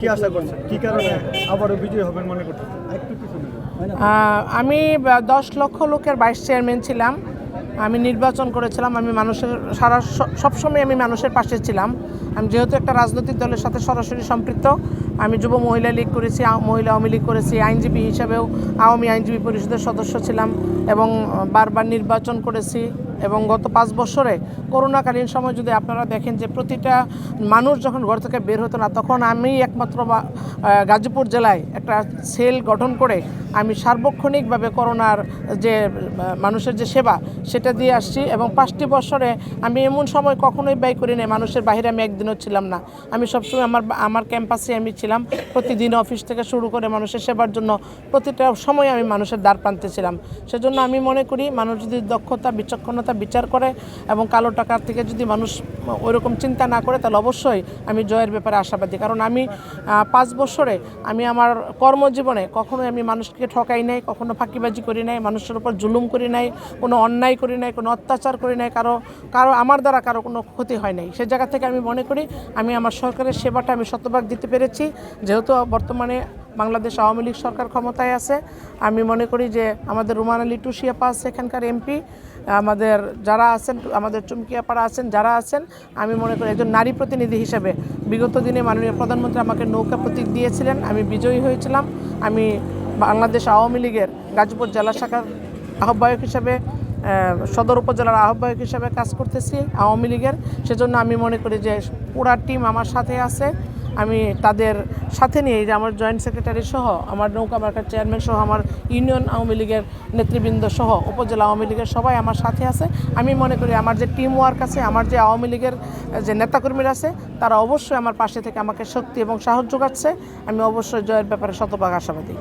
কি আশা করছেন, কি কারণে আবারও বিজয়ী হবেন মনে করছেন? একটু পিছনে আমি 10 লক্ষ লোকের ভাইস চেয়ারম্যান ছিলাম। আমি নির্বাচন করেছিলাম। আমি মানুষের সবসময় আমি মানুষের পাশে ছিলাম। আমি যেহেতু একটা রাজনৈতিক দলের সাথে সরাসরি সম্পৃক্ত, আমি যুব মহিলা লীগ করেছি, মহিলা আওয়ামী লীগ করেছি, আইনজীবী হিসাবেও আওয়ামী আইনজীবী পরিষদের সদস্য ছিলাম এবং বারবার নির্বাচন করেছি। এবং গত 5 বছরে করোনাকালীন সময় যদি আপনারা দেখেন যে প্রতিটা মানুষ যখন ঘর থেকে বের হতো না, তখন আমি একমাত্র গাজীপুর জেলায় একটা সেল গঠন করে আমি সার্বক্ষণিকভাবে করোনার যে মানুষের যে সেবা সেটা দিয়ে আসছি। এবং 5টি বছরে আমি এমন সময় কখনোই ব্যয় করি নাই মানুষের বাইরে আমি একদিনও ছিলাম না। আমি সবসময় আমার ক্যাম্পাসে আমি ছিলাম। প্রতিদিন অফিস থেকে শুরু করে মানুষের সেবার জন্য প্রতিটা সময় আমি মানুষের দ্বার প্রান্তে ছিলাম। সেজন্য আমি মনে করি মানুষ যদি দক্ষতা বিচক্ষণতা বিচার করে এবং কালো টাকার থেকে যদি মানুষ ওইরকম চিন্তা না করে, তাহলে অবশ্যই আমি জয়ের ব্যাপারে আশাবাদী। কারণ আমি 5 বছরে আমি আমার কর্মজীবনে কখনোই আমি মানুষকে ঠকাই নাই, কখনো ফাঁকিবাজি করি নাই, মানুষের উপর জুলুম করি নাই, কোনো অন্যায় করি নাই, কোনো অত্যাচার করি নাই, কারো আমার দ্বারা কারো কোনো ক্ষতি হয় নাই। সে জায়গা থেকে আমি মনে করি আমি আমার সরকারের সেবাটা আমি শতভাগ দিতে পেরেছি। যেহেতু বর্তমানে বাংলাদেশ আওয়ামী লীগ সরকার ক্ষমতায় আছে, আমি মনে করি যে আমাদের রুমান আলী টুসি আপা আছে এখানকার এমপি, আমাদের যারা আছেন, আমাদের চুমকি আপারা আছেন, যারা আছেন, আমি মনে করি একজন নারী প্রতিনিধি হিসেবে বিগত দিনে মাননীয় প্রধানমন্ত্রী আমাকে নৌকা প্রতীক দিয়েছিলেন, আমি বিজয়ী হয়েছিলাম। আমি বাংলাদেশ আওয়ামী লীগের গাজীপুর জেলা শাখার আহ্বায়ক হিসেবে, সদর উপজেলার আহ্বায়ক হিসেবে কাজ করতেছি আওয়ামী লীগের। সেজন্য আমি মনে করি যে পুরা টিম আমার সাথে আছে। আমি তাদের সাথে নিয়ে যে আমার জয়েন্ট সেক্রেটারি সহ, আমার নৌকা মার্কার চেয়ারম্যান সহ, আমার ইউনিয়ন আওয়ামী লীগের নেতৃবৃন্দ সহ উপজেলা আওয়ামী লীগের সবাই আমার সাথে আছে। আমি মনে করি আমার যে টিম ওয়ার্ক আছে, আমার যে আওয়ামী লীগের যে নেতাকর্মীরা আছে, তারা অবশ্যই আমার পাশে থেকে আমাকে শক্তি এবং সাহস যোগাচ্ছে। আমি অবশ্যই জয়ের ব্যাপারে শতভাগ আশাবাদী।